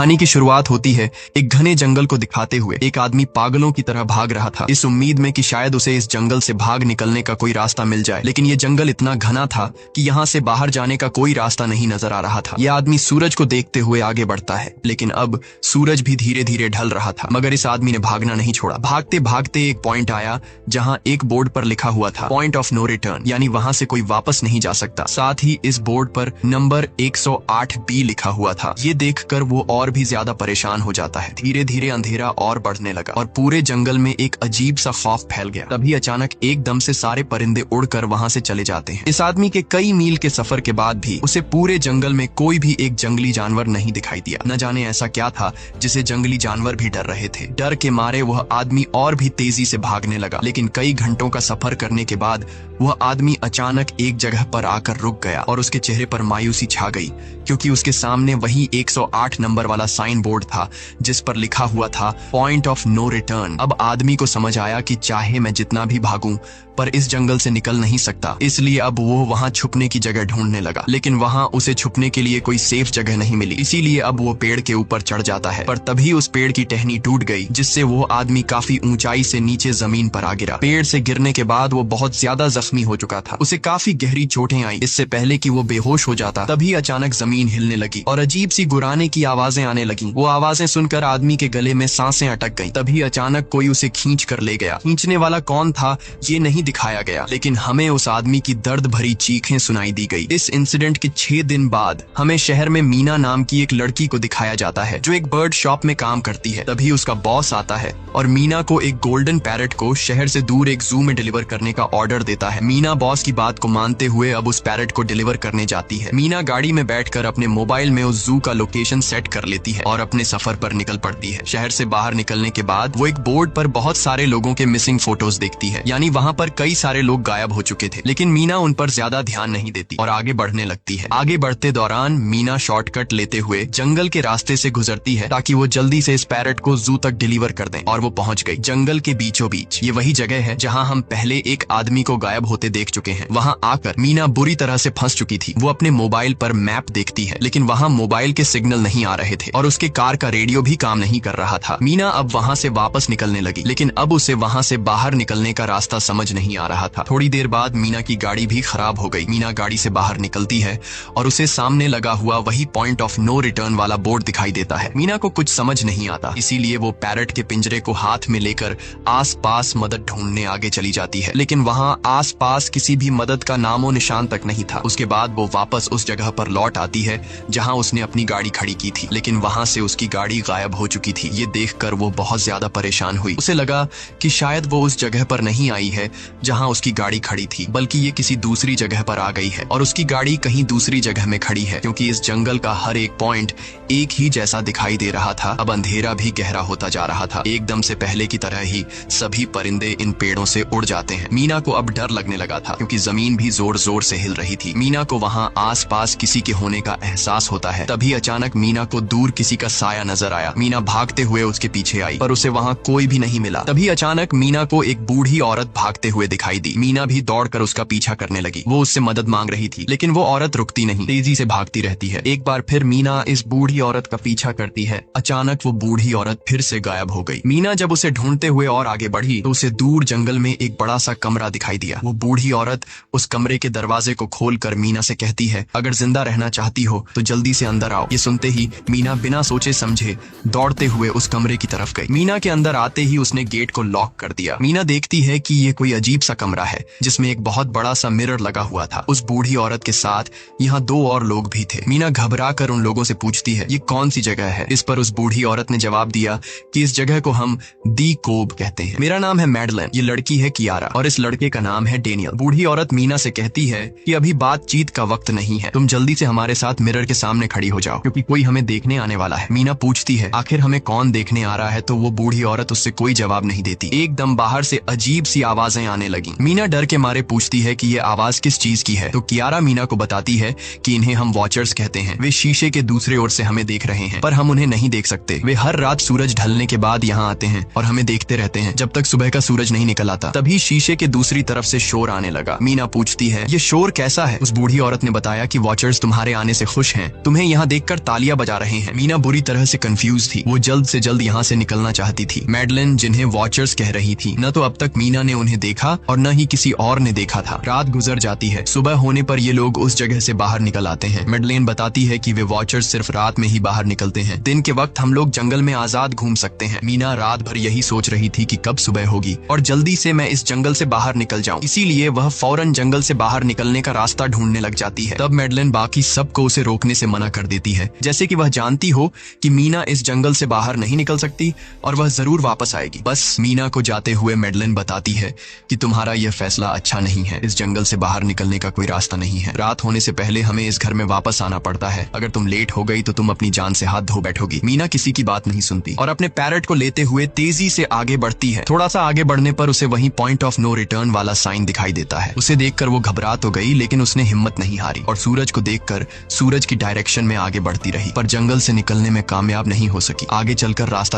कहानी की शुरुआत होती है एक घने जंगल को दिखाते हुए। एक आदमी पागलों की तरह भाग रहा था, इस उम्मीद में कि शायद उसे इस जंगल से भाग निकलने का कोई रास्ता मिल जाए, लेकिन ये जंगल इतना घना था कि यहाँ से बाहर जाने का कोई रास्ता नहीं नजर आ रहा था। यह आदमी सूरज को देखते हुए आगे बढ़ता है, लेकिन अब सूरज भी धीरे धीरे ढल रहा था, मगर इस आदमी ने भागना नहीं छोड़ा। भागते भागते एक पॉइंट आया जहाँ एक बोर्ड पर लिखा हुआ था पॉइंट ऑफ नो रिटर्न, यानी वहां से कोई वापस नहीं जा सकता। साथ ही इस बोर्ड पर नंबर 108B लिखा हुआ था। ये देखकर वो और भी ज्यादा परेशान हो जाता है। धीरे धीरे अंधेरा और बढ़ने लगा और पूरे जंगल में एक अजीब सा खौफ फैल गया। तभी अचानक एकदम से सारे परिंदे उड़कर वहां से चले जाते हैं। इस आदमी के कई मील के सफर के बाद भी उसे पूरे जंगल में कोई भी एक जंगली जानवर नहीं दिखाई दिया। न जाने ऐसा क्या था जिसे जंगली जानवर भी डर रहे थे। डर के मारे वह आदमी और भी तेजी से भागने लगा, लेकिन कई घंटों का सफर करने के बाद वह आदमी अचानक एक जगह पर आकर रुक गया और उसके चेहरे पर मायूसी छा गई, क्योंकि उसके सामने वही 108 नंबर वाला साइन बोर्ड था जिस पर लिखा हुआ था पॉइंट ऑफ नो रिटर्न। अब आदमी को समझ आया कि चाहे मैं जितना भी भागूं पर इस जंगल से निकल नहीं सकता, इसलिए अब वो वहां छुपने की जगह ढूंढने लगा, लेकिन वहां उसे छुपने के लिए कोई सेफ जगह नहीं मिली। इसीलिए अब वो पेड़ के ऊपर चढ़ जाता है, पर तभी उस पेड़ की टहनी टूट गई, जिससे वो आदमी काफी ऊंचाई से नीचे जमीन पर आ गिरा। पेड़ से गिरने के बाद वो बहुत ज्यादा जख्मी हो चुका था, उसे काफी गहरी चोटें आई। इससे पहले कि वो बेहोश हो जाता तभी अचानक जमीन हिलने लगी और अजीब सी गुर्राने की आवाजें आने लगी। वो आवाजें सुनकर आदमी के गले में सांसें अटक गईं। तभी अचानक कोई उसे खींच कर ले गया। खींचने वाला कौन था ये नहीं दिखाया गया, लेकिन हमें उस आदमी की दर्द भरी चीखें सुनाई दी गई। इस इंसिडेंट के 6 दिन बाद हमें शहर में मीना नाम की एक लड़की को दिखाया जाता है जो एक बर्ड शॉप में काम करती है। तभी उसका बॉस आता है और मीना को एक गोल्डन पैरट को शहर से दूर एक जू में डिलीवर करने का ऑर्डर देता है। मीना बॉस की बात को मानते हुए अब उस पैरट को डिलीवर करने जाती है। मीना गाड़ी में बैठकर अपने मोबाइल में उस जू का लोकेशन सेट कर लेती है और अपने सफर पर निकल पड़ती है। शहर से बाहर निकलने के बाद वो एक बोर्ड पर बहुत सारे लोगों के मिसिंग फोटोज देखती है, यानी वहाँ पर कई सारे लोग गायब हो चुके थे, लेकिन मीना उन पर ज्यादा ध्यान नहीं देती और आगे बढ़ने लगती है। आगे बढ़ते दौरान मीना शॉर्टकट लेते हुए जंगल के रास्ते से गुजरती है ताकि वो जल्दी से इस पैरट को जू तक डिलीवर कर दें, और वो पहुंच गई जंगल के बीचों बीच। ये वही जगह है जहां हम पहले एक आदमी को गायब होते देख चुके हैं। वहां आकर मीना बुरी तरह से फंस चुकी थी। वो अपने मोबाइल पर मैप देखती है, लेकिन वहां मोबाइल के सिग्नल नहीं आ रहे थे और उसके कार का रेडियो भी काम नहीं कर रहा था। मीना अब वहां से वापस निकलने लगी, लेकिन अब उसे वहां से बाहर निकलने का रास्ता समझ नहीं आ रहा था। थोड़ी देर बाद मीना की गाड़ी भी खराब हो गई। मीना गाड़ी से बाहर निकलती है और उसे सामने लगा हुआ वही पॉइंट ऑफ नो रिटर्न वाला बोर्ड दिखाई देता है। मीना को कुछ समझ नहीं आता, इसीलिए वो पैरट के पिंजरे को हाथ में लेकर आसपास मदद ढूंढने आगे चली जाती है, लेकिन वहां आसपास किसी भी मदद का नामो निशान तक नहीं था। उसके बाद वो वापस उस जगह पर लौट आती है जहां उसने अपनी गाड़ी खड़ी की थी, लेकिन वहां से उसकी गाड़ी गायब हो चुकी थी। ये देखकर वो बहुत ज्यादा परेशान हुई। उसे लगा कि शायद वो उस जगह पर नहीं आई है जहां उसकी गाड़ी खड़ी थी, बल्कि ये किसी दूसरी जगह पर आ गई है और उसकी गाड़ी कहीं दूसरी जगह में खड़ी है, क्योंकि इस जंगल का हर एक पॉइंट एक ही जैसा दिखाई दे रहा था। अब अंधेरा भी गहरा होता जा रहा था। एकदम से पहले की तरह ही सभी परिंदे इन पेड़ों से उड़ जाते हैं। मीना को अब डर लगने लगा था, क्योंकि जमीन भी जोर जोर से हिल रही थी। मीना को वहां आसपास किसी के होने का एहसास होता है। तभी अचानक मीना को दूर किसी का साया नजर आया। मीना भागते हुए उसके पीछे आई, पर उसे वहां कोई भी नहीं मिला। तभी अचानक मीना को एक बूढ़ी औरत भागते हुए दिखाई दी। मीना भी दौड़कर उसका पीछा करने लगी। वो उससे मदद मांग रही थी, लेकिन वो औरत रुकती नहीं, तेजी से भागती रहती है। एक बार फिर मीना इस बूढ़ी औरत का पीछा करती है। अचानक वो बूढ़ी औरत फिर से गायब हो गई। मीना जब उसे ढूंढते हुए और आगे बढ़ी तो उसे दूर जंगल में एक बड़ा सा कमरा दिखाई दिया। वो बूढ़ी औरत उस कमरे के दरवाजे को खोलकर मीना से कहती है, अगर जिंदा रहना चाहती हो तो जल्दी से अंदर आओ। ये सुनते ही मीना बिना सोचे समझे दौड़ते हुए उस कमरे की तरफ गई। मीना के अंदर आते ही उसने गेट को लॉक कर दिया। मीना देखती है कि ये कोई अजीब सा कमरा है जिसमें एक बहुत बड़ा सा मिरर लगा हुआ था। उस बूढ़ी औरत के साथ यहाँ 2 और लोग भी थे। मीना घबरा कर उन लोगों से पूछती है, ये कौन सी जगह है? इस पर उस बूढ़ी औरत ने जवाब दिया कि इस जगह को हम दी कोब कहते हैं। मेरा नाम है मैडलेन, ये लड़की है कियारा और इस लड़के का नाम है डेनियल। बूढ़ी औरत मीना से कहती है कि अभी बातचीत का वक्त नहीं है, तुम जल्दी से हमारे साथ मिरर के सामने खड़ी हो जाओ, क्योंकि कोई हमें देखने आने वाला है। मीना पूछती है, आखिर हमें कौन देखने आ रहा है? तो वो बूढ़ी औरत उससे कोई जवाब नहीं देती। एकदम बाहर से अजीब सी आवाजें आने लगी। मीना डर के मारे पूछती है कि ये आवाज किस चीज की है? तो कियारा मीना को बताती है कि इन्हें हम वॉचर्स कहते हैं। वे शीशे के दूसरे ओर से हमें देख रहे हैं, पर हम उन्हें नहीं देख सकते। वे हर रात सूरज ढलने के बाद यहाँ आते हैं और हमें देखते रहते हैं जब तक सुबह का सूरज नहीं निकल आता। तभी शीशे के दूसरी तरफ से शोर आने लगा। मीना पूछती है, ये शोर कैसा है? उस बूढ़ी औरत ने बताया कि वॉचर्स तुम्हारे आने से खुश हैं, तुम्हें यहाँ देखकर तालियां बजा रहे हैं। मीना बुरी तरह से कंफ्यूज थी। वो जल्द से जल्द यहाँ से निकलना चाहती थी। मैडलिन, जिन्हें वॉचर्स कह रही थी, न तो अब तक मीना ने उन्हें देखा और न ही किसी और ने देखा था। रात गुजर जाती है। सुबह होने पर ये लोग उस जगह से बाहर निकल आते हैं। मैडलिन बताती है कि वे वॉचर्स सिर्फ रात में ही बाहर निकलते हैं। दिन के वक्त हम लोग जंगल में आजाद घूम सकते हैं। मीना रात भर यही सोच रही थी कि कब सुबह होगी और जल्दी से मैं इस जंगल से बाहर निकल जाऊं। इसीलिए वह फौरन जंगल से बाहर निकलने का रास्ता ढूंढने लग जाती है। तब मैडलिन बाकी सबको उसे रोकने से मना कर देती है, जैसे कि वह जानती हो कि मीना इस जंगल से बाहर नहीं निकल सकती और वह जरूर वापस आएगी। बस मीना को जाते हुए मैडलिन बताती है कि तुम्हारा यह फैसला अच्छा नहीं है। इस जंगल से बाहर निकलने का कोई रास्ता नहीं है। रात होने से पहले हमें इस घर में वापस आना पड़ता है। अगर तुम लेट हो गई तो तुम अपनी जान से हाथ धो बैठोगी। मीना किसी की बात नहीं सुनती और अपने पैरट को लेते हुए तेजी से आगे बढ़ती है। थोड़ा सा आगे बढ़ने पर उसे वहीं पॉइंट ऑफ नो रिटर्न वाला साइन दिखाई देता है। उसे देखकर वो घबरा तो गई, लेकिन उसने हिम्मत नहीं हारी और सूरज को देखकर सूरज की डायरेक्शन में आगे बढ़ती रही, पर जंगल से निकलने में कामयाब नहीं हो सकी। आगे चलकर रास्ता